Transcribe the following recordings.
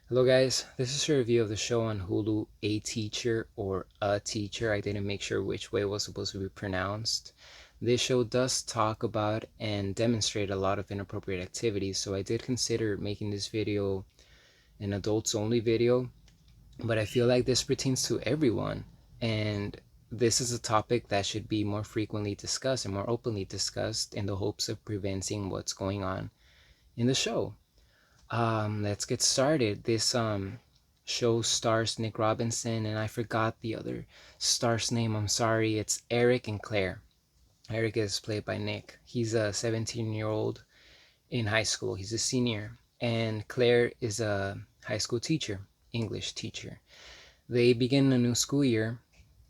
Hello guys, this is a review of the show on Hulu, A Teacher or A Teacher. I didn't make sure which way it was supposed to be pronounced. This show does talk about and demonstrate a lot of inappropriate activities, so I did consider making this video an adults only video, but I feel like this pertains to everyone, and this is a topic that should be more frequently discussed and more openly discussed in the hopes of preventing what's going on in the show. Let's get started. This show stars Nick Robinson, and I forgot the other star's name. I'm sorry. It's Eric and Claire. Eric is played by Nick. He's a 17-year-old in high school. He's a senior, and Claire is a high school teacher, English teacher. They begin a new school year,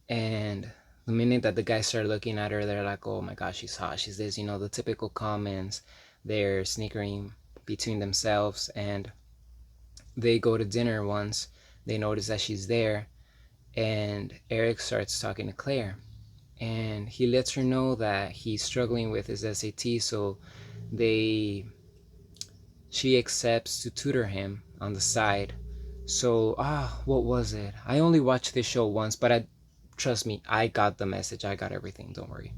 and the minute that the guys start looking at her, they're like, "Oh my gosh, she's hot. She's this." The typical comments. They're snickering between themselves, and they go to dinner once. They notice that she's there, and Eric starts talking to Claire, and he lets her know that he's struggling with his SAT, so they she accepts to tutor him on the side. So what was it? I only watched this show once, but I trust me, I got the message. I got everything. Don't worry.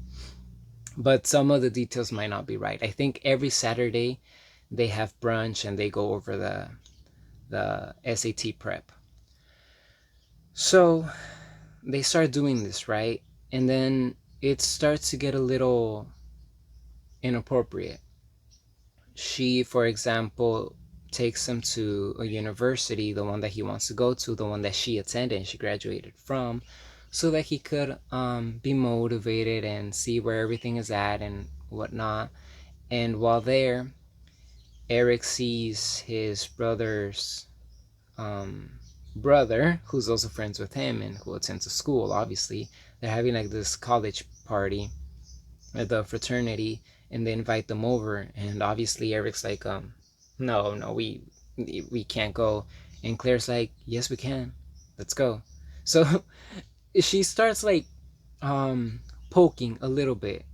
But some of the details might not be right. I think every Saturday they have brunch and they go over the SAT prep. So they start doing this, right? And then it starts to get a little inappropriate. She, for example, takes him to a university, the one that he wants to go to, the one that she attended and she graduated from, so that he could be motivated and see where everything is at and whatnot. And while there, Eric sees his brother's brother, who's also friends with him and who attends a school, obviously. They're having like this college party at the fraternity, and they invite them over, and obviously Eric's like, no, we can't go. And Claire's like, yes, we can. Let's go. So she starts like poking a little bit,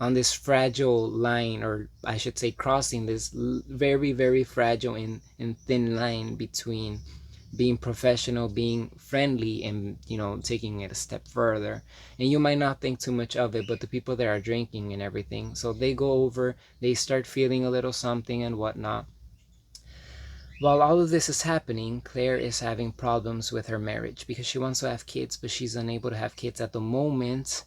on this fragile line, or I should say crossing this very, very fragile and thin line between being professional, being friendly, and taking it a step further. And you might not think too much of it, but the people that are drinking and everything, so they go over, they start feeling a little something and whatnot. While all of this is happening, Claire is having problems with her marriage because she wants to have kids, but she's unable to have kids at the moment.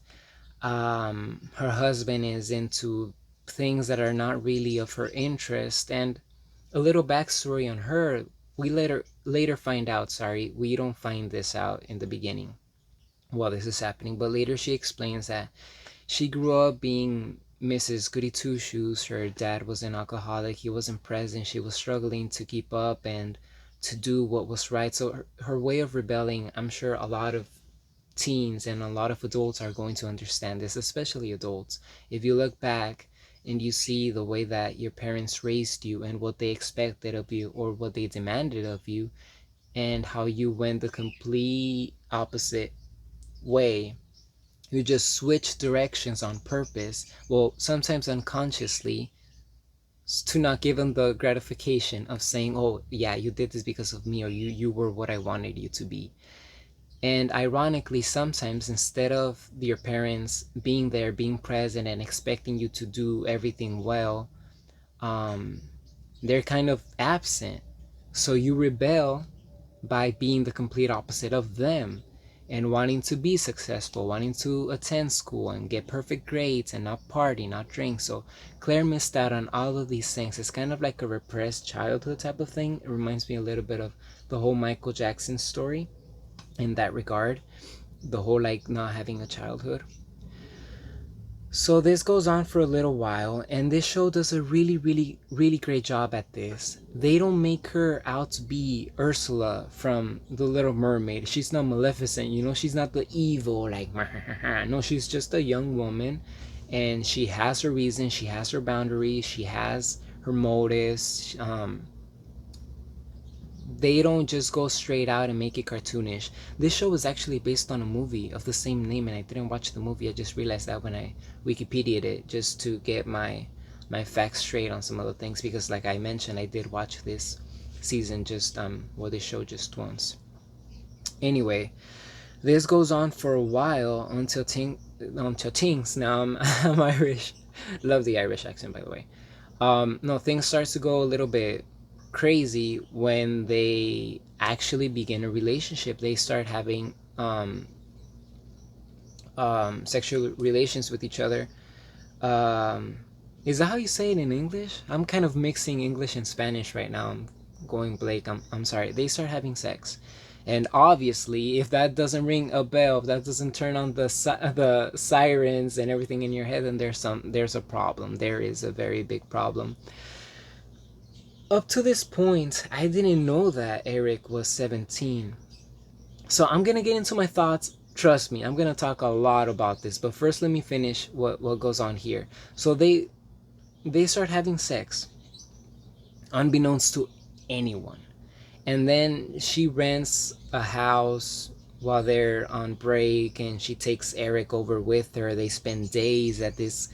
Her husband is into things that are not really of her interest. And a little backstory on her, we later find out, sorry, we don't find this out in the beginning while this is happening, but later she explains that she grew up being Mrs. Goody Two Shoes. Her dad was an alcoholic, he wasn't present, she was struggling to keep up and to do what was right. So her way of rebelling, I'm sure a lot of teens and a lot of adults are going to understand this, especially adults. If you look back and you see the way that your parents raised you and what they expected of you or what they demanded of you, and how you went the complete opposite way, you just switch directions on purpose, well, sometimes unconsciously, to not give them the gratification of saying, oh yeah, you did this because of me, or you were what I wanted you to be. And ironically, sometimes instead of your parents being there, being present, and expecting you to do everything well, um, they're kind of absent. So you rebel by being the complete opposite of them and wanting to be successful, wanting to attend school and get perfect grades and not party, not drink. So Claire missed out on all of these things. It's kind of like a repressed childhood type of thing. It reminds me a little bit of the whole Michael Jackson story in that regard, the whole like not having a childhood. So this goes on for a little while, and this show does a really, really, really great job at this. They don't make her out to be Ursula from The Little Mermaid. She's not Maleficent, she's not the evil, like, no, she's just a young woman, and she has her reasons, she has her boundaries, she has her motives. They don't just go straight out and make it cartoonish. This show is actually based on a movie of the same name, and I didn't watch the movie. I just realized that when I Wikipedia'd it, just to get my facts straight on some other things, because like I mentioned, I did watch this season, just well, this show just once. Anyway, this goes on for a while until things. Now I'm Irish. Love the Irish accent, by the way. No, things starts to go a little bit crazy when they actually begin a relationship. They start having sexual relations with each other. Um, is that how you say it in English? I'm kind of mixing English and Spanish right now. I'm going Blake. I'm sorry. They start having sex. And obviously, if that doesn't ring a bell, if that doesn't turn on the sirens and everything in your head, then there's a problem. There is a very big problem. Up to this point, I didn't know that Eric was 17. So I'm gonna get into my thoughts. Trust me, I'm gonna talk a lot about this. But first, let me finish what goes on here. So they start having sex, unbeknownst to anyone. And then she rents a house while they're on break, and she takes Eric over with her. They spend days at this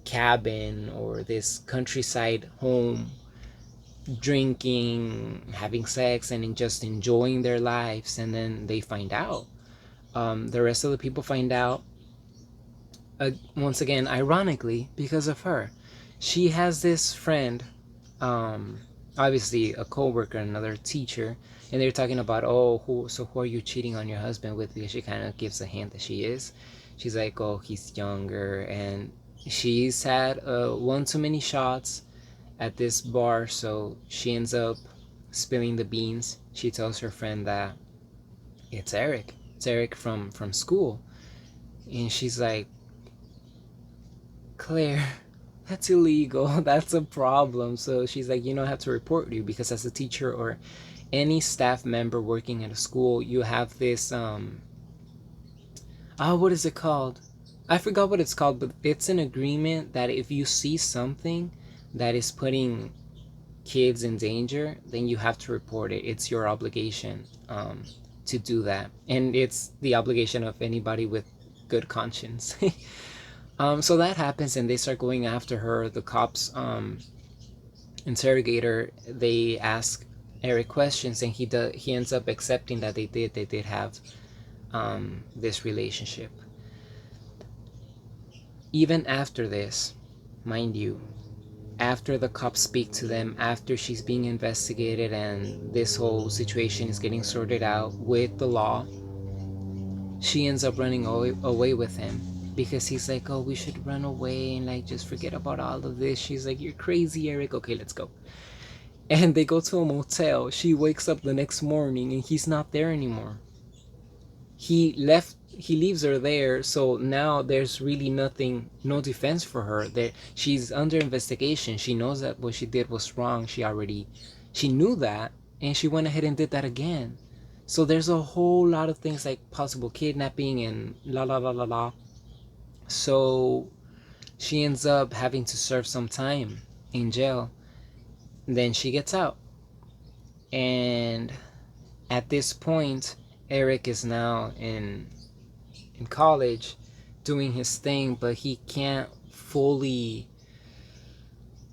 cabin or this countryside home, drinking, having sex, and just enjoying their lives. And then they find out. The rest of the people find out, once again, ironically, because of her. She has this friend, obviously a coworker, another teacher, and they're talking about, oh, who are you cheating on your husband with? Because she kind of gives a hint that she is. She's like, oh, he's younger, and she's had one too many shots at this bar, so she ends up spilling the beans. She tells her friend that it's Eric. It's Eric from school, and she's like, Claire, that's illegal. That's a problem. So she's like, I have to report you, because as a teacher or any staff member working at a school, you have this what is it called? I forgot what it's called, but it's an agreement that if you see something that is putting kids in danger, then you have to report it. It's your obligation to do that, and it's the obligation of anybody with good conscience. So that happens, and they start going after her. The cops interrogate her. They ask Eric questions, and he ends up accepting that they did have this relationship. Even after this, mind you, after the cops speak to them, after she's being investigated and this whole situation is getting sorted out with the law, she ends up running away with him, because he's like, oh, we should run away and like just forget about all of this. She's like, you're crazy, Eric. Okay, let's go. And they go to a motel. She wakes up the next morning and he's not there anymore. He leaves her there, so now there's really no defense for her. That she's under investigation. She knows that what she did was wrong. She knew that, and she went ahead and did that again. So there's a whole lot of things like possible kidnapping and la la la la la. So she ends up having to serve some time in jail. Then she gets out. And at this point, Eric is now in college doing his thing, but he can't fully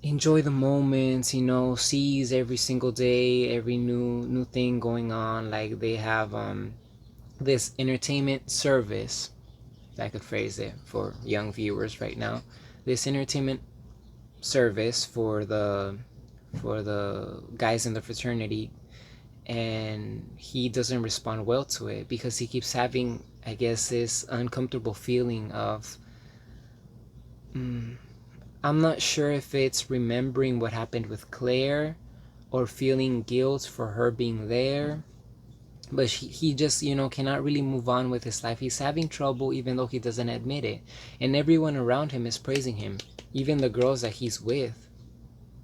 enjoy the moments, sees every single day, every new thing going on. Like they have this entertainment service, if I could phrase it for young viewers right now, this entertainment service for the guys in the fraternity, and he doesn't respond well to it because he keeps having, I guess, this uncomfortable feeling of I'm not sure if it's remembering what happened with Claire or feeling guilt for her being there, but he just cannot really move on with his life. He's having trouble even though he doesn't admit it, and everyone around him is praising him, even the girls that he's with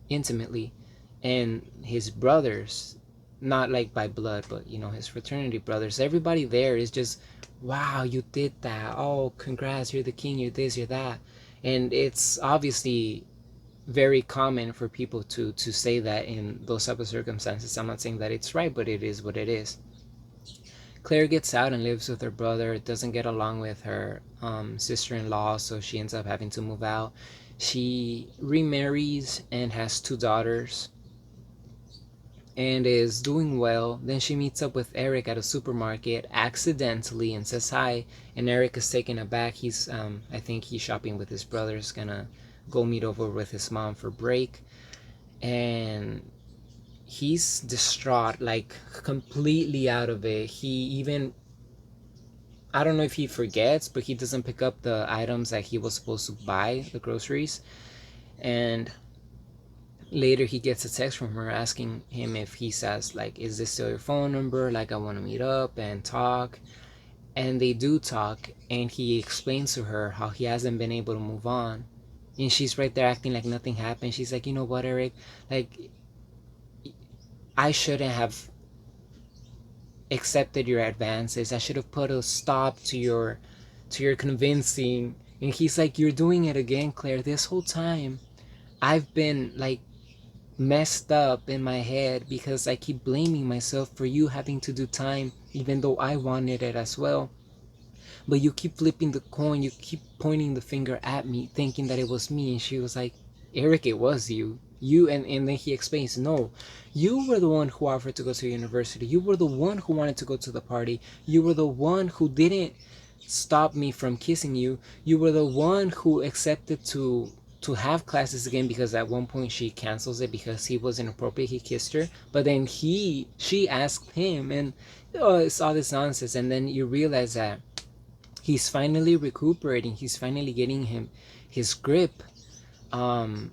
intimately, and his brothers, not like by blood, but his fraternity brothers. Everybody there is just, wow, you did that, oh congrats, you're the king, you're this, you're that. And it's obviously very common for people to say that in those type of circumstances. I'm not saying that it's right, but it is what it is. Claire gets out and lives with her brother, doesn't get along with her sister-in-law, so she ends up having to move out. She remarries and has 2 daughters. and is doing well. Then she meets up with Eric at a supermarket accidentally and says hi. And Eric is taken aback. He's, I think he's shopping with his brothers, gonna go meet over with his mom for break. And he's distraught, like completely out of it. He even, I don't know if he forgets, but he doesn't pick up the items that he was supposed to buy, the groceries. And later he gets a text from her asking him if he says, like, is this still your phone number? Like, I want to meet up and talk. And they do talk, and he explains to her how he hasn't been able to move on. And she's right there acting like nothing happened. She's like, you know what, Eric? Like, I shouldn't have accepted your advances. I should have put a stop to your convincing. And he's like, you're doing it again, Claire. This whole time I've been like messed up in my head because I keep blaming myself for you having to do time even though I wanted it as well. But you keep flipping the coin, you keep pointing the finger at me, thinking that it was me. And she was like, Eric, it was you. And then he explains, no, you were the one who offered to go to university. You were the one who wanted to go to the party. You were the one who didn't stop me from kissing you. You were the one who accepted to have classes again, because at one point she cancels it because he was inappropriate. He kissed her, but then she asked him, and it's all this nonsense. And then you realize that he's finally recuperating. He's finally getting his grip on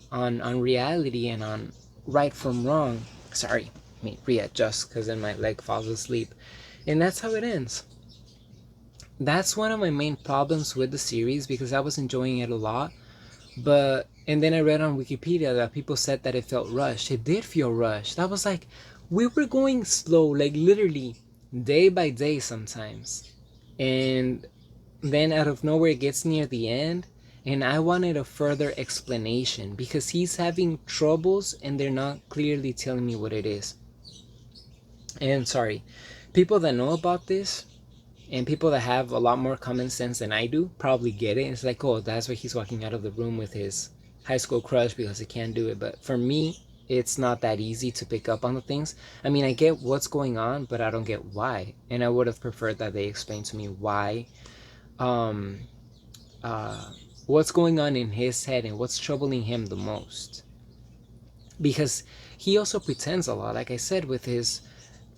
reality and on right from wrong. Sorry, let me readjust because then my leg falls asleep. And that's how it ends. That's one of my main problems with the series, because I was enjoying it a lot. And then I read on Wikipedia that people said that it felt rushed. It did feel rushed. I was like, we were going slow, like literally day by day sometimes. And then out of nowhere it gets near the end, and I wanted a further explanation because he's having troubles and they're not clearly telling me what it is. And sorry, people that know about this and people that have a lot more common sense than I do probably get it. It's like, oh, that's why he's walking out of the room with his high school crush, because he can't do it. But for me, it's not that easy to pick up on the things. I mean, I get what's going on, but I don't get why. And I would have preferred that they explained to me why, what's going on in his head and what's troubling him the most. Because he also pretends a lot. Like I said, with his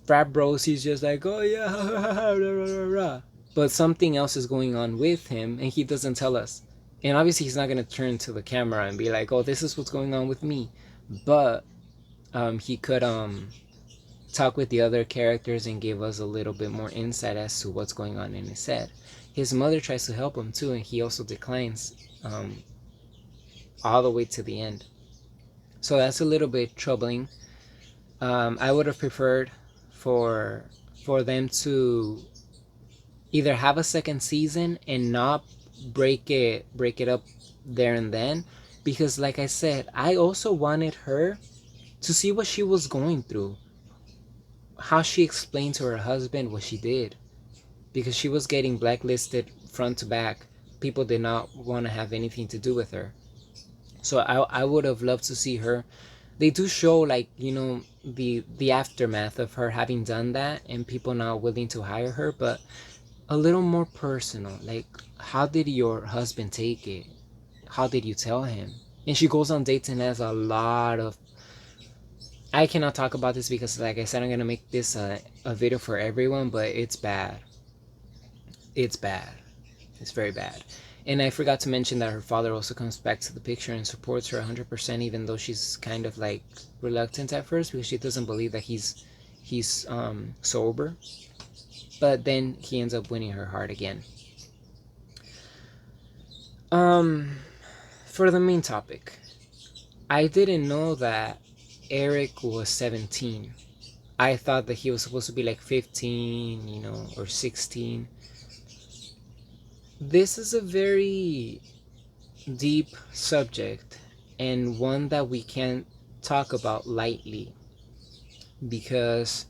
frat bros, he's just like, oh yeah, rah, rah, rah. But something else is going on with him and he doesn't tell us. And obviously he's not going to turn to the camera and be like, oh, this is what's going on with me. But he could talk with the other characters and give us a little bit more insight as to what's going on in his head. His mother tries to help him too, and he also declines all the way to the end. So that's a little bit troubling. I would have preferred for them to either have a second season and not break it up there and then, because like I said, I also wanted her to see what she was going through, how she explained to her husband what she did, because she was getting blacklisted front to back. People did not want to have anything to do with her. So I would have loved to see her. They do show, like, you know, the aftermath of her having done that and people not willing to hire her, but a little more personal. Like, how did your husband take it? How did you tell him? And she goes on dates and has a lot of... I cannot talk about this because, like I said, I'm going to make this a video for everyone, but it's bad. It's bad. It's very bad. And I forgot to mention that her father also comes back to the picture and supports her 100%, even though she's kind of like reluctant at first because she doesn't believe that he's sober. But then he ends up winning her heart again. For the main topic, I didn't know that Eric was 17. I thought that he was supposed to be like 15, you know, or 16. This is a very deep subject and one that we can't talk about lightly, because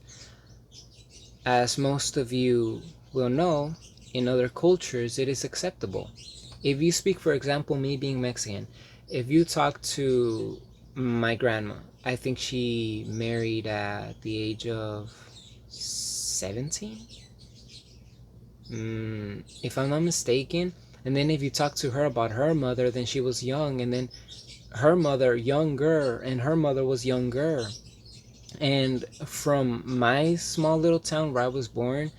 as most of you will know, in other cultures it is acceptable. If you speak, for example, me being Mexican, if you talk to My grandma. I think she married at the age of 17, if I'm not mistaken. And then if you talk to her about her mother, then she was young, and then her mother younger, and her mother was younger. And from my small little town where I was born,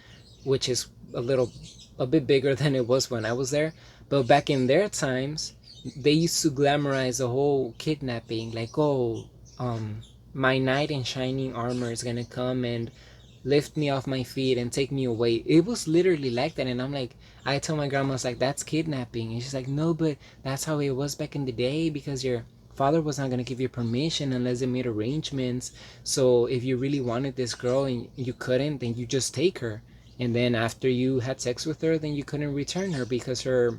which is a bit bigger than it was when I was there, but back in their times, they used to glamorize the whole kidnapping, like, oh, um, my knight in shining armor is gonna come and lift me off my feet and take me away. It was literally like that, and I'm like, I tell my grandma, I was like, that's kidnapping, and she's like, no, but that's how it was back in the day, because your father was not gonna give you permission unless they made arrangements. So if you really wanted this girl and you couldn't, then you just take her. And then after you had sex with her, then you couldn't return her because her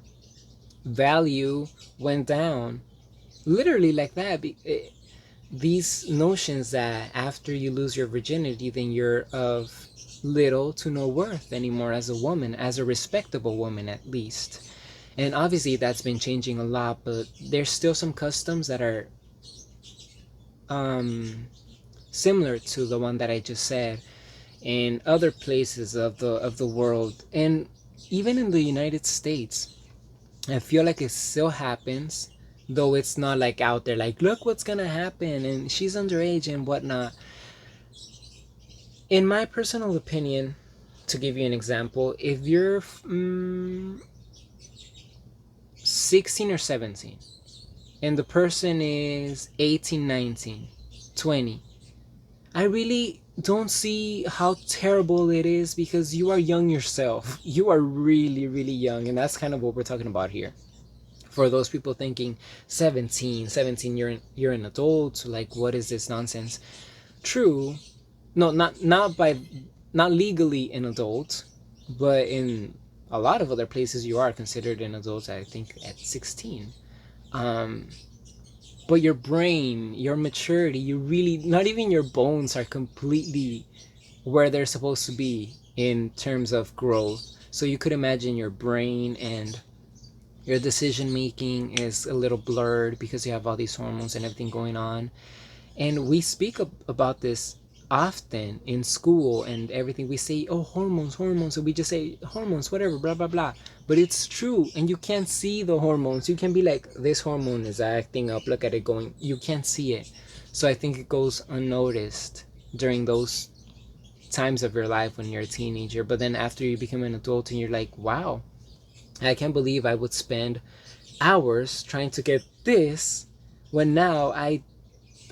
value went down. Literally like that. These notions that after you lose your virginity, then you're of little to no worth anymore as a woman, as a respectable woman at least. And obviously that's been changing a lot, but there's still some customs that are um, similar to the one that I just said in other places of the world, and even in the United States. I feel like it still happens, though it's not like out there like, look what's gonna happen and she's underage and whatnot. In my personal opinion, to give you an example, if you're 16 or 17 and the person is 18, 19, 20, I really don't see how terrible it is because you are young yourself. You are really, really young, and that's kind of what we're talking about here. For those people thinking 17, you're an adult, like what is this nonsense? True. No, not legally an adult, but in a lot of other places you are considered an adult, I think at 16. Um but your brain, your maturity, you really, not even your bones are completely where they're supposed to be in terms of growth. So you could imagine your brain and your decision making is a little blurred because you have all these hormones and everything going on. And we speak about this often in school and everything. We say, oh, hormones, hormones. So we just say hormones, whatever, blah, blah, blah. But it's true. And you can't see the hormones. You can be like, this hormone is acting up. Look at it going. You can't see it. So I think it goes unnoticed during those times of your life when you're a teenager. But then after you become an adult and you're like, wow, I can't believe I would spend hours trying to get this when now I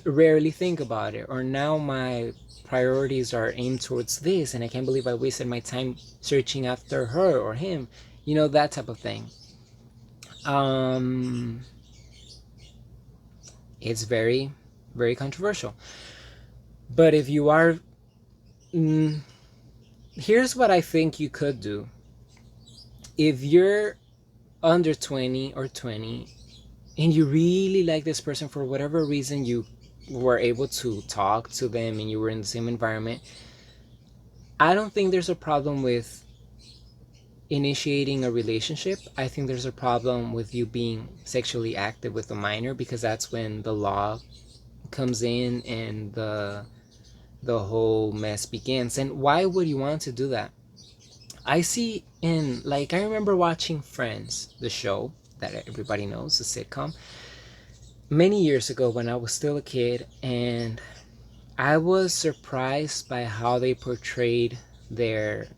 rarely think about it, or now my priorities are aimed towards this, and I can't believe I wasted my time searching after her or him, that type of thing. um it's very, very controversial. But if you are, mm, here's what I think you could do. If you're under 20 or 20 and you really like this person, for whatever reason you were able to talk to them and you were in the same environment, I don't think there's a problem with initiating a relationship. I think there's a problem with you being sexually active with a minor, because that's when the law comes in and the whole mess begins. And why would you want to do that? I see in, like, I remember watching Friends, the show that everybody knows, the sitcom, many years ago when I was still a kid, and I was surprised by how they portrayed their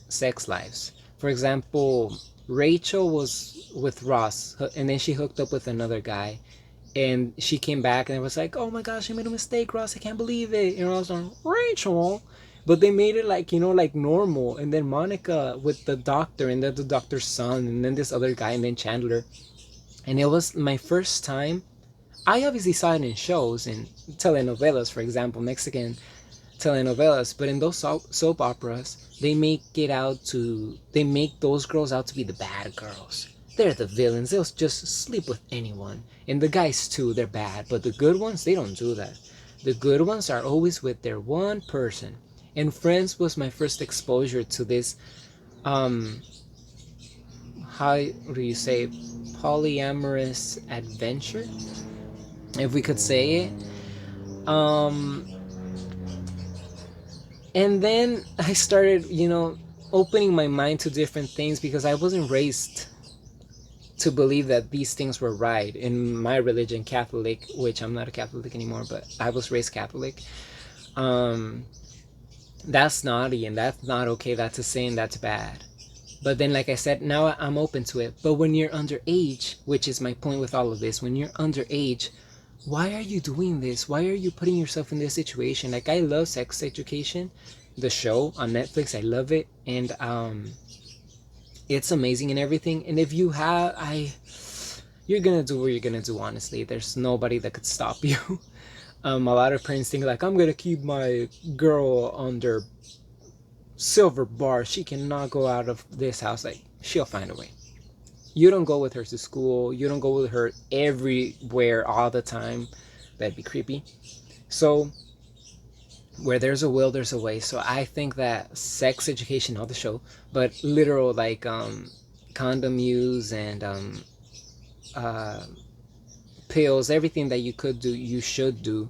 sex lives. For example, Rachel was with Ross, and then she hooked up with another guy, and she came back and it was like, oh my gosh, I made a mistake, Ross, I can't believe it. And I was like, Rachel. But they made it like, like normal. And then Monica with the doctor, and then the doctor's son, and then this other guy, and then Chandler. And it was my first time. I obviously saw it in shows, in telenovelas, for example, Mexican telenovelas, but in those soap operas, they make those girls out to be the bad girls. They're the villains. They'll just sleep with anyone. And the guys too, they're bad. But the good ones, they don't do that. The good ones are always with their one person. And Friends was my first exposure to this, um, how do you say, polyamorous adventure? if we could say it. Um, and then I started, opening my mind to different things because I wasn't raised to believe that these things were right. In my religion, Catholic, which I'm not a Catholic anymore, but I was raised Catholic. Um, that's naughty and that's not okay. That's a sin. That's bad. But then, like I said, now I'm open to it. But when you're underage, which is my point with all of this, when you're underage, why are you doing this? Why are you putting yourself in this situation? Like, I love Sex Education, the show on Netflix. I love it. And it's amazing and everything. And if you have, you're gonna do what you're gonna do, honestly. There's nobody that could stop you. A lot of parents think, like, I'm gonna keep my girl under silver bar. She cannot go out of this house. Like, she'll find a way. You don't go with her to school. You don't go with her everywhere all the time. That'd be creepy. So, where there's a will, there's a way. So I think that Sex Education, not the show, but literal, like, condom use and uh, pills, everything that you could do, you should do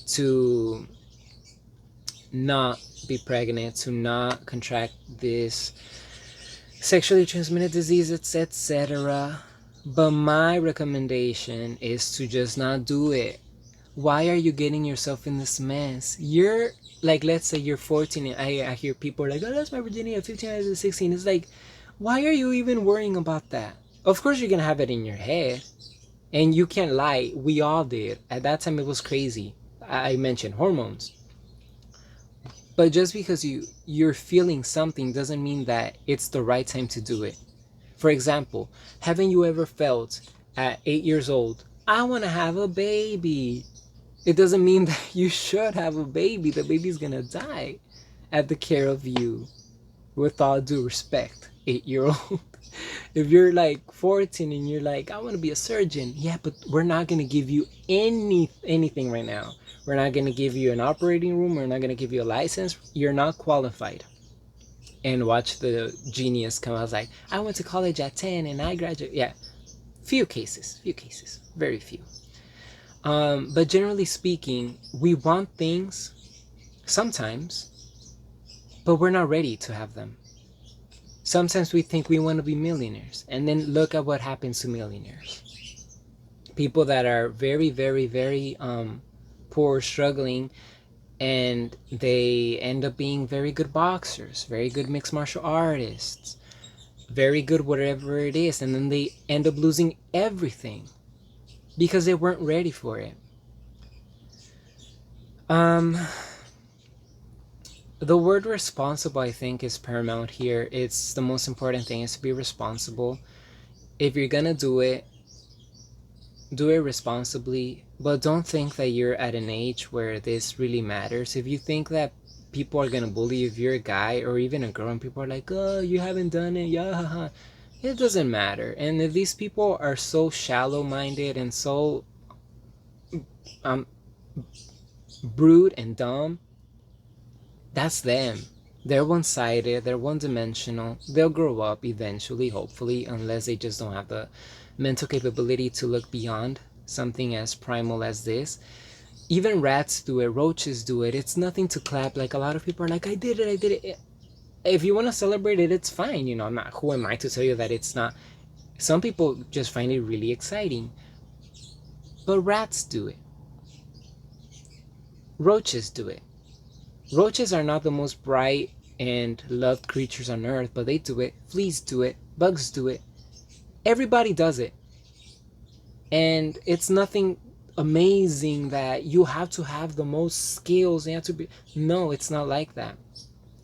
to not be pregnant, to not contract this sexually transmitted disease, etc. But my recommendation is to just not do it. Why are you getting yourself in this mess? You're like, let's say you're 14 and I hear people are like, oh, that's my virginity at 15, at 16. It's like, why are you even worrying about that? Of course you're gonna have it in your head. And you can't lie, we all did. At that time it was crazy. I mentioned hormones. But just because you're feeling something doesn't mean that it's the right time to do it. For example, haven't you ever felt at 8 years old, I want to have a baby? It doesn't mean that you should have a baby. The baby's gonna die at the care of you. With all due respect, 8-year-old. If you're like 14 and you're like, I want to be a surgeon, yeah, but we're not gonna give you anything right now. We're not gonna give you an operating room. We're not gonna give you a license. You're not qualified. And watch the genius come out like, I went to college at 10 and I graduated. Yeah, few cases, very few. But generally speaking, we want things sometimes, but we're not ready to have them. Sometimes we think we want to be millionaires, and then look at what happens to millionaires. People that are very, very, very poor, struggling, and they end up being very good boxers, very good mixed martial artists, very good whatever it is, and then they end up losing everything because they weren't ready for it. The word responsible, I think, is paramount here. It's the most important thing, is to be responsible. If you're gonna do it responsibly, but don't think that you're at an age where this really matters. If you think that people are gonna bully you, if you're a guy or even a girl and people are like, oh, you haven't done it, yeah, it doesn't matter. And if these people are so shallow-minded and so brute and dumb, that's them. They're one-sided, they're one-dimensional. They'll grow up eventually, hopefully, unless they just don't have the mental capability to look beyond something as primal as this. Even rats do it, roaches do it. It's nothing to clap. Like, a lot of people are like, I did it. If you want to celebrate it, it's fine. I'm not, who am I to tell you that it's not? Some people just find it really exciting. But rats do it. Roaches do it. Roaches are not the most bright and loved creatures on earth, but they do it. Fleas do it. Bugs do it. Everybody does it. And it's nothing amazing that you have to have the most skills. You have to be. No, it's not like that.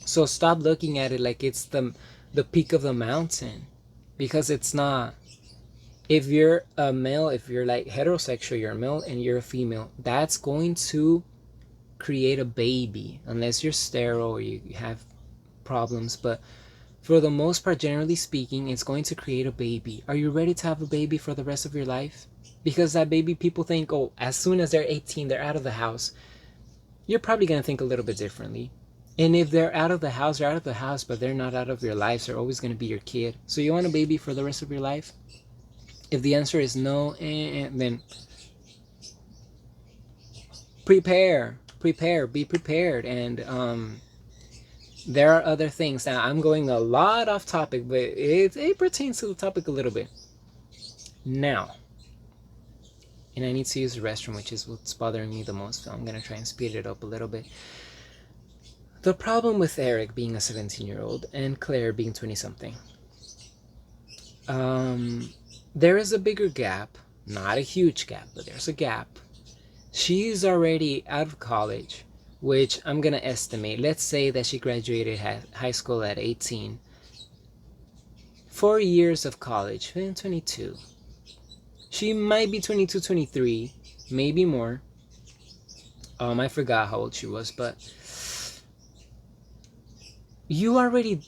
So stop looking at it like it's the peak of the mountain, because it's not. If you're a male, if you're like heterosexual, you're a male and you're a female, that's going to create a baby, unless you're sterile or you have problems. But for the most part, generally speaking, it's going to create a baby. Are you ready to have a baby for the rest of your life? Because that baby, people think, oh, as soon as they're 18, they're out of the house. You're probably going to think a little bit differently. And if they're out of the house, they're out of the house, but they're not out of your life. They're always going to be your kid. So you want a baby for the rest of your life? If the answer is no, then be prepared. And there are other things. Now I'm going a lot off topic, but it pertains to the topic a little bit now. And I need to use the restroom, which is what's bothering me the most, so I'm gonna try and speed it up a little bit. The problem with Eric being a 17-year-old and Claire being 20 something, there is a bigger gap, not a huge gap, but there's a gap. She's already out of college, which I'm gonna estimate. Let's say that she graduated high school at 18. 4 years of college, 22. She might be 22, 23, maybe more. I forgot how old she was, but you already,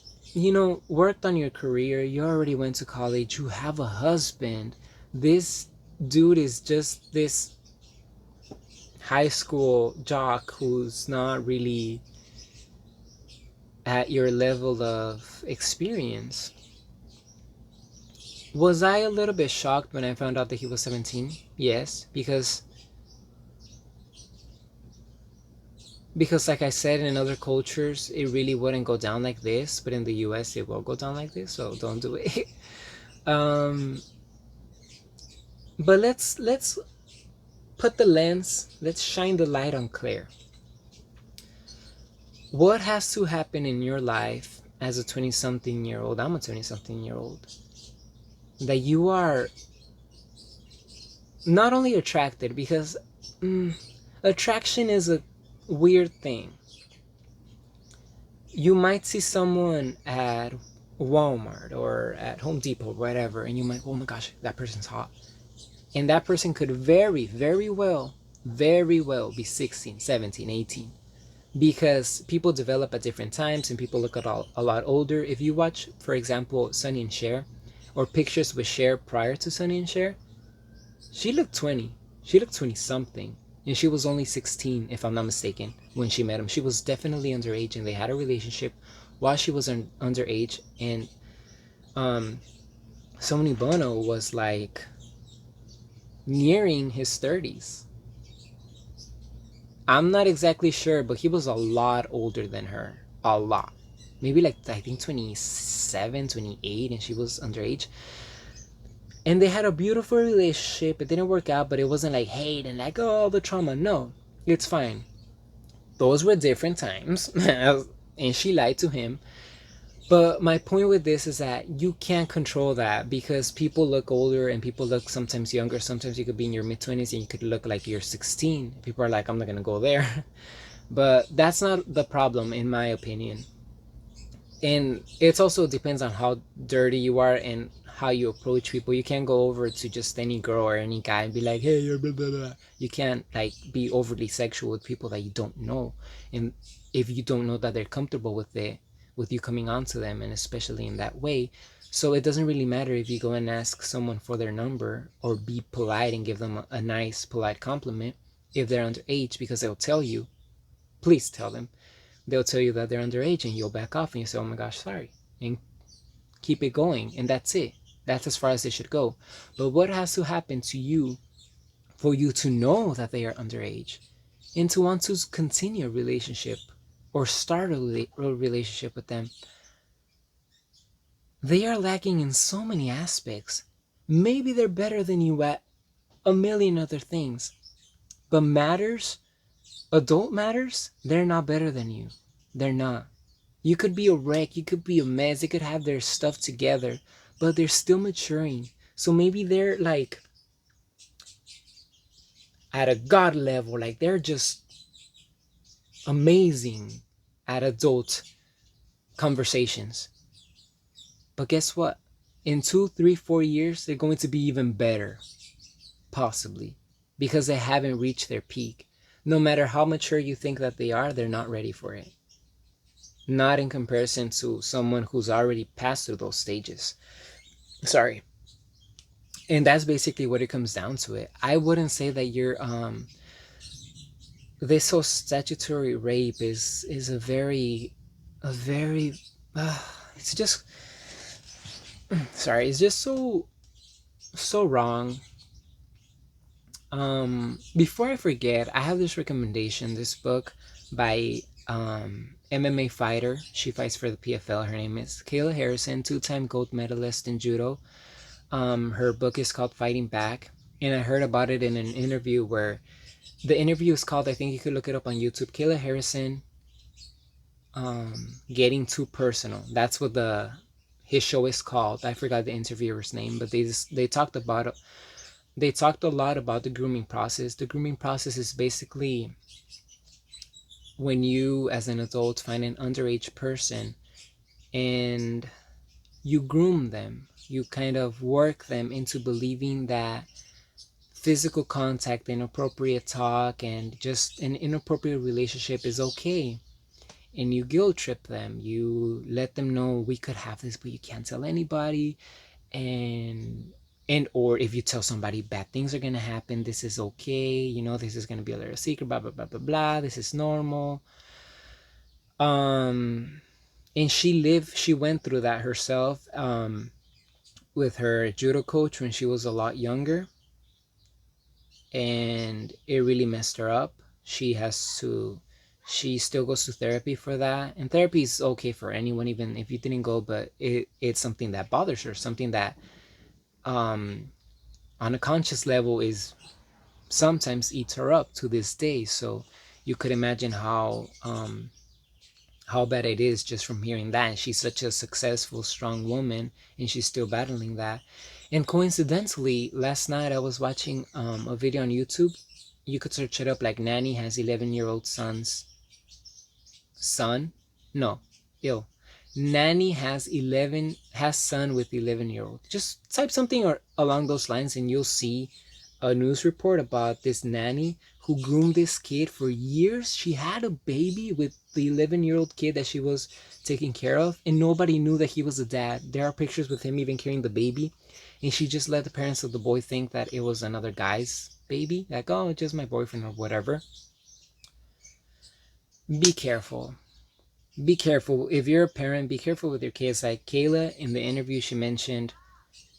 worked on your career. You already went to college. You have a husband. This dude is just this high school jock who's not really at your level of experience. Was I a little bit shocked when I found out that he was 17? Yes, because like I said, in other cultures it really wouldn't go down like this, but in the US it will go down like this, so don't do it. But let's put the lens, let's shine the light on Claire. What has to happen in your life as a 20-something-year-old, I'm a 20-something-year-old, that you are not only attracted, because attraction is a weird thing. You might see someone at Walmart or at Home Depot or whatever, and you might, oh my gosh, that person's hot. And that person could very well be 16, 17, 18. Because people develop at different times and people look at a lot older. If you watch, for example, Sonny and Cher, or pictures with Cher prior to Sonny and Cher, she looked 20. She looked 20 something. And she was only 16, if I'm not mistaken, when she met him. She was definitely underage, and they had a relationship while she was underage. And Sonny Bono was like nearing his 30s. I'm not exactly sure, but he was a lot older than her. A lot. Maybe like, I think 27, 28, and she was underage. And they had a beautiful relationship. It didn't work out, but it wasn't like hate and like, oh, the trauma. No, it's fine. Those were different times. And she lied to him. But my point with this is that you can't control that, because people look older and people look sometimes younger. Sometimes you could be in your mid-20s and you could look like you're 16. People are like, I'm not going to go there. But that's not the problem, in my opinion. And it also depends on how dirty you are and how you approach people. You can't go over to just any girl or any guy and be like, hey, you're blah, blah, blah. You can't like be overly sexual with people that you don't know. And if you don't know that they're comfortable with it, with you coming on to them, and especially in that way. So it doesn't really matter if you go and ask someone for their number or be polite and give them a nice, polite compliment if they're underage, because they'll tell you, please tell them, they'll tell you that they're underage, and you'll back off and you say, oh my gosh, sorry, and keep it going. And that's it. That's as far as it should go. But what has to happen to you for you to know that they are underage and to want to continue a relationship or start a relationship with them? They are lacking in so many aspects. Maybe they're better than you at a million other things, but adult matters, they're not better than you. They're not. You could be a wreck, you could be a mess, they could have their stuff together, but they're still maturing. So maybe they're like at a god level, like they're just amazing at adult conversations. But guess what? In 2, 3, 4 years, they're going to be even better. Possibly. Because they haven't reached their peak. No matter how mature you think that they are, they're not ready for it. Not in comparison to someone who's already passed through those stages. Sorry. And that's basically what it comes down to it. I wouldn't say that you're this whole statutory rape is a very it's just sorry, it's just so wrong. Before I forget, I have this recommendation, this book by MMA fighter. She fights for the PFL. Her name is Kayla Harrison, two-time gold medalist in judo. Her book is called Fighting Back, and I heard about it in an interview where the interview is called, I think you could look it up on YouTube, Kayla Harrison, Getting Too Personal. That's what the his show is called. I forgot the interviewer's name, but they talked a lot about the grooming process. The grooming process is basically when you, as an adult, find an underage person and you groom them. You kind of work them into believing that physical contact, inappropriate talk, and just an inappropriate relationship is okay. And you guilt trip them. You let them know we could have this, but you can't tell anybody. And or if you tell somebody bad things are gonna happen, this is okay. This is gonna be a little secret. Blah blah blah blah blah. This is normal. Um, and she went through that herself. With her judo coach when she was a lot younger, and it really messed her up. She still goes to therapy for that, and therapy is okay for anyone, even if you didn't go, but it's something that bothers her, something that um on a conscious level is sometimes eats her up to this day. So you could imagine how bad it is just from hearing that. And she's such a successful, strong woman, and she's still battling that. And coincidentally, last night I was watching a video on YouTube. You could search it up, like Nanny has 11-year-old son. No, ill. Nanny has son with 11-year-old. Just type something or along those lines, and you'll see a news report about this nanny who groomed this kid for years. She had a baby with the 11-year-old kid that she was taking care of, and nobody knew that he was the dad. There are pictures with him even carrying the baby, and she just let the parents of the boy think that it was another guy's baby, like, oh, just my boyfriend or whatever. Be careful. Be careful. If you're a parent, be careful with your kids. Like Kayla, in the interview, she mentioned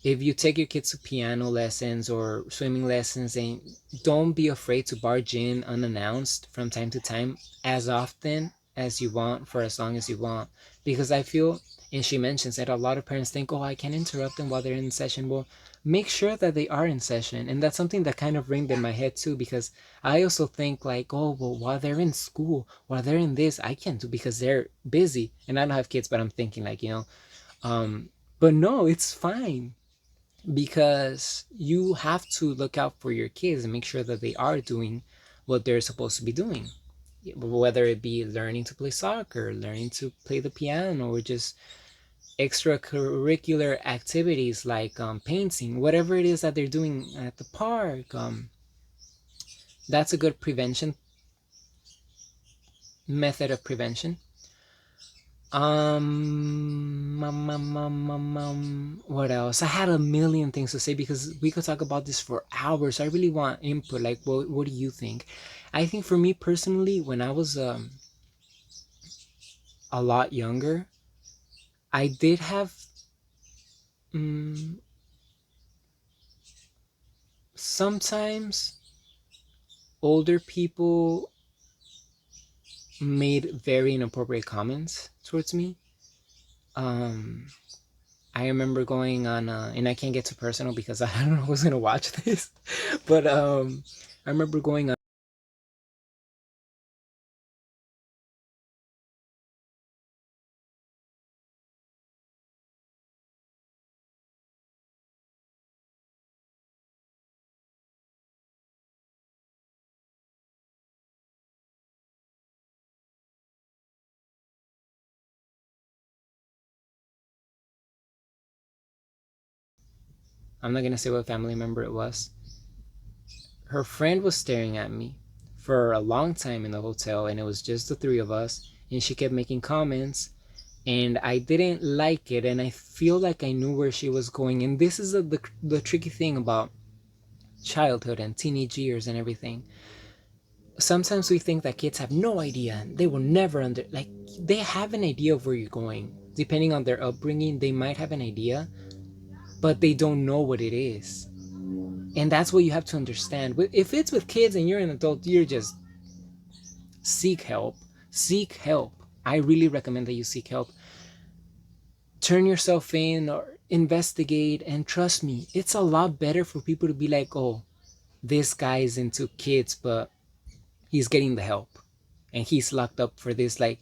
if you take your kids to piano lessons or swimming lessons, and don't be afraid to barge in unannounced from time to time, as often as you want, for as long as you want. Because I feel, and she mentions that a lot of parents think, oh, I can't interrupt them while they're in session. Well, make sure that they are in session. And that's something that kind of ringed in my head too, because I also think like, oh, well, while they're in school, while they're in this, I can't do because they're busy. And I don't have kids, but I'm thinking like, um, but no, it's fine, because you have to look out for your kids and make sure that they are doing what they're supposed to be doing, whether it be learning to play soccer, learning to play the piano, or just extracurricular activities like painting, whatever it is that they're doing at the park. That's a good prevention method of prevention. What else? I had a million things to say because we could talk about this for hours. I really want input. Like, what do you think? I think for me personally, when I was a lot younger, I did have um, sometimes older people made very inappropriate comments towards me. Um, I remember going on, and I can't get too personal because I don't know who's gonna watch this, but I remember going on. I'm not gonna say what family member it was. Her friend was staring at me for a long time in the hotel, and it was just the three of us, and she kept making comments, and I didn't like it, and I feel like I knew where she was going. And this is the tricky thing about childhood and teenage years and everything. Sometimes we think that kids have no idea, they will never like, they have an idea of where you're going. Depending on their upbringing, they might have an idea, but they don't know what it is. And that's what you have to understand. If it's with kids and you're an adult, you're just seek help. Seek help. I really recommend that you seek help. Turn yourself in or investigate, and trust me, it's a lot better for people to be like, oh, this guy is into kids, but he's getting the help and he's locked up for this, like,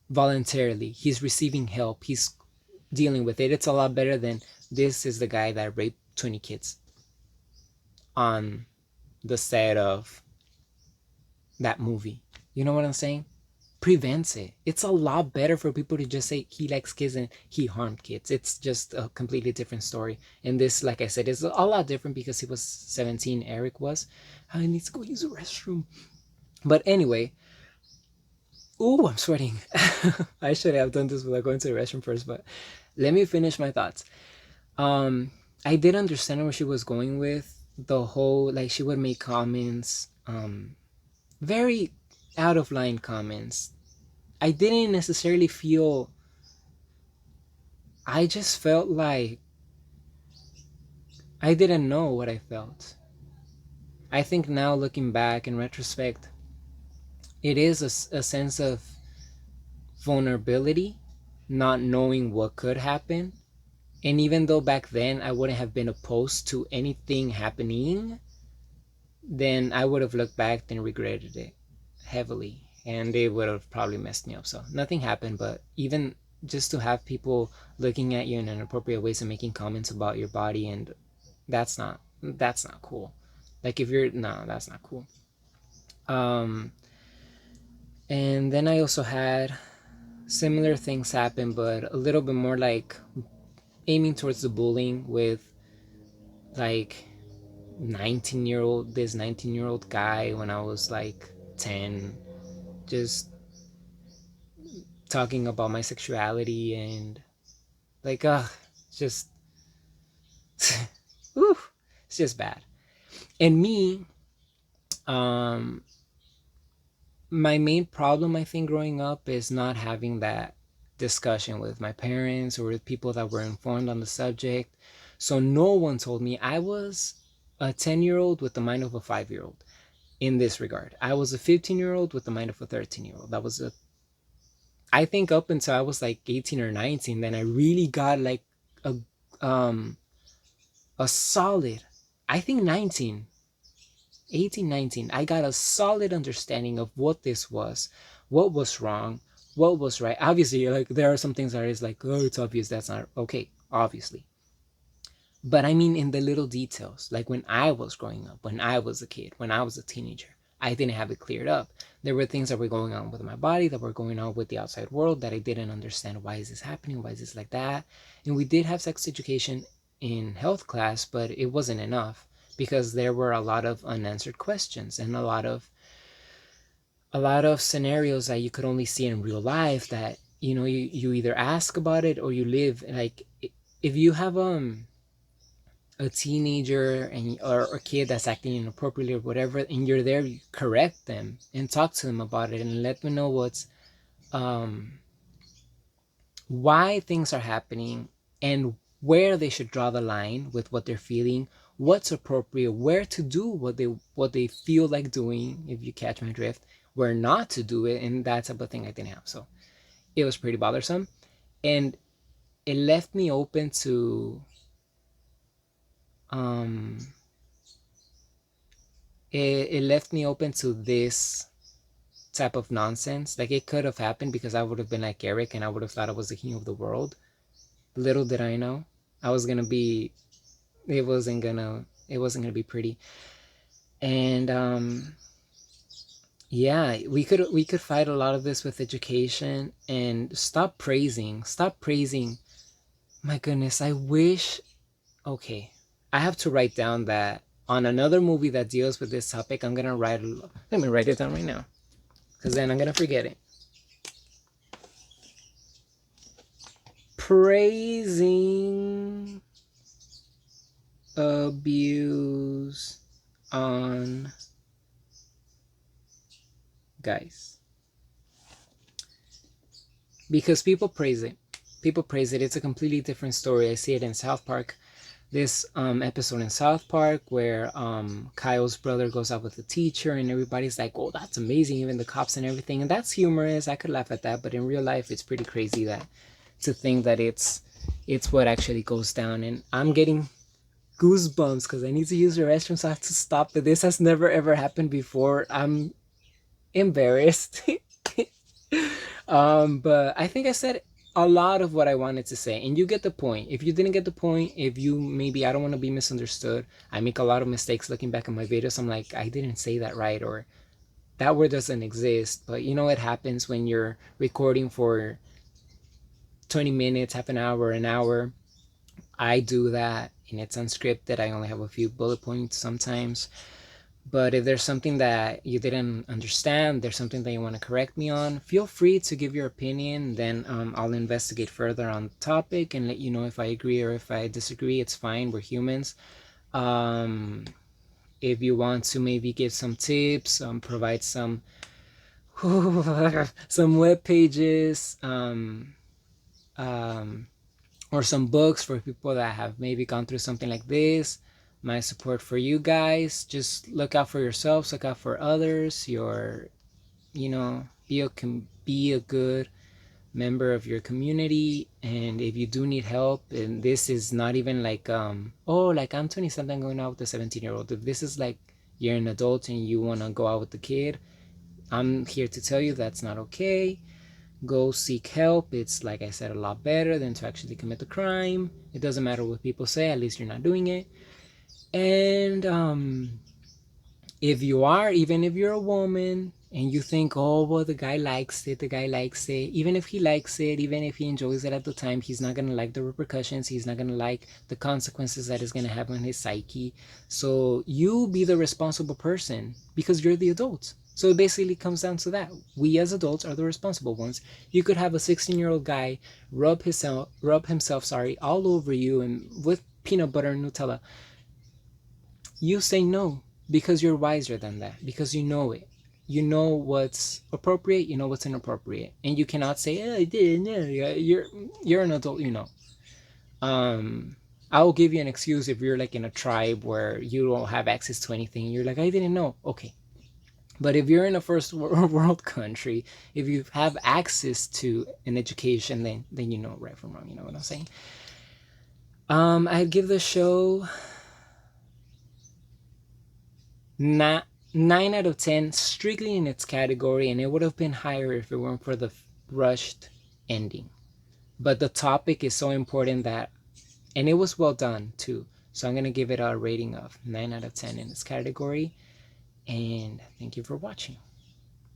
voluntarily. He's receiving help. He's dealing with it. It's a lot better than this is the guy that raped 20 kids on the set of that movie. You know what I'm saying? Prevents it. It's a lot better for people to just say he likes kids and he harmed kids. It's just a completely different story. And this, like I said, is a lot different because he was 17. Eric was. I need to go use the restroom. But anyway, ooh, I'm sweating. I should have done this without going to the restroom first, but let me finish my thoughts. I did understand where she was going with the whole, like, she would make comments, very out of line comments. I didn't necessarily feel, I just felt like I didn't know what I felt. I think now, looking back in retrospect, it is a sense of vulnerability, not knowing what could happen. And even though back then I wouldn't have been opposed to anything happening, then I would have looked back and regretted it heavily. And it would have probably messed me up. So nothing happened, but even just to have people looking at you in inappropriate ways and making comments about your body, and that's not cool. Like, if you're, no, that's not cool. Um, and then I also had similar things happen, but a little bit more like aiming towards the bullying with, like, 19-year old guy when I was like 10, just talking about my sexuality and, like, just ooh, it's just bad. And me, um my main problem, I think, growing up is not having that discussion with my parents or with people that were informed on the subject. So no one told me. I was a 10-year-old with the mind of a 5-year-old in this regard. I was a 15-year-old with the mind of a 13-year-old. That was I think up until I was like 18 or 19, then I really got like a um a solid, I think 19, 18, 19, I got a solid understanding of what this was, what was wrong, what was right. Obviously, like, there are some things that is like, oh, it's obvious that's not okay, obviously. But I mean, in the little details, like when I was growing up, when I was a kid, when I was a teenager, I didn't have it cleared up. There were things that were going on with my body, that were going on with the outside world, that I didn't understand. Why is this happening? Why is this like that? And we did have sex education in health class, but it wasn't enough because there were a lot of unanswered questions and a lot of scenarios that you could only see in real life, that, you either ask about it or you live. Like, if you have a teenager or a kid that's acting inappropriately or whatever, and you're there, you correct them and talk to them about it and let them know um why things are happening and where they should draw the line with what they're feeling, what's appropriate, where to do what they feel like doing, if you catch my drift, where not to do it. And that type of thing I didn't have. So it was pretty bothersome, and it left me open to um it left me open to this type of nonsense. Like, it could have happened because I would have been like Eric and I would have thought I was the king of the world. Little did I know I was gonna be, it wasn't gonna be pretty. And yeah, we could fight a lot of this with education and stop praising. My goodness, I wish. Okay, I have to write down that on another movie that deals with this topic. Let me write it down right now, because then I'm gonna forget it. Praising abuse on guys, because people praise it. It's a completely different story. I see it in South Park. this episode in South Park where Kyle's brother goes out with the teacher and everybody's like, oh, that's amazing, even the cops and everything, and that's humorous. I could laugh at that, but in real life it's pretty crazy that to think that it's what actually goes down. And I'm getting goosebumps because I need to use the restroom, so I have to stop. But this has never ever happened before. I'm embarrassed. But I think I said a lot of what I wanted to say, and you get the point. If you didn't get the point, if you maybe, I don't want to be misunderstood. I make a lot of mistakes looking back at my videos. I'm like, I didn't say that right, or that word doesn't exist. But you know, it happens when you're recording for 20 minutes, half an hour. I do that, and it's unscripted. I only have a few bullet points sometimes. But if there's something that you didn't understand, there's something that you want to correct me on, feel free to give your opinion. Then I'll investigate further on the topic and let you know if I agree or if I disagree. It's fine. We're humans. If you want to maybe give some tips, provide some some web pages, or some books for people that have maybe gone through something like this, my support for you guys. Just look out for yourselves, look out for others. Be a good member of your community. And if you do need help, and this is not even like like I'm 20 something going out with a 17-year-old. If this is like you're an adult and you want to go out with the kid, I'm here to tell you that's not okay. Go seek help. It's, like I said, a lot better than to actually commit the crime. It doesn't matter what people say, at least you're not doing it. And if you are, even if you're a woman and you think, oh, well, the guy likes it, even if he likes it, even if he enjoys it at the time, he's not going to like the repercussions. He's not going to like the consequences that it's going to have on his psyche. So you be the responsible person because you're the adult. So it basically comes down to that. We as adults are the responsible ones. You could have a 16-year-old guy rub himself, all over you and with peanut butter and Nutella. You say no because you're wiser than that, because you know it. You know what's appropriate, you know what's inappropriate, and you cannot say, oh, I didn't know. You're an adult, you know. I'll give you an excuse if you're like in a tribe where you don't have access to anything. You're like, I didn't know. Okay. But if you're in a first world country, if you have access to an education, then you know right from wrong. You know what I'm saying? I'd give the show 9 out of 10 strictly in its category, and it would have been higher if it weren't for the rushed ending. But the topic is so important and it was well done too. So I'm going to give it a rating of 9 out of 10 in its category. And thank you for watching.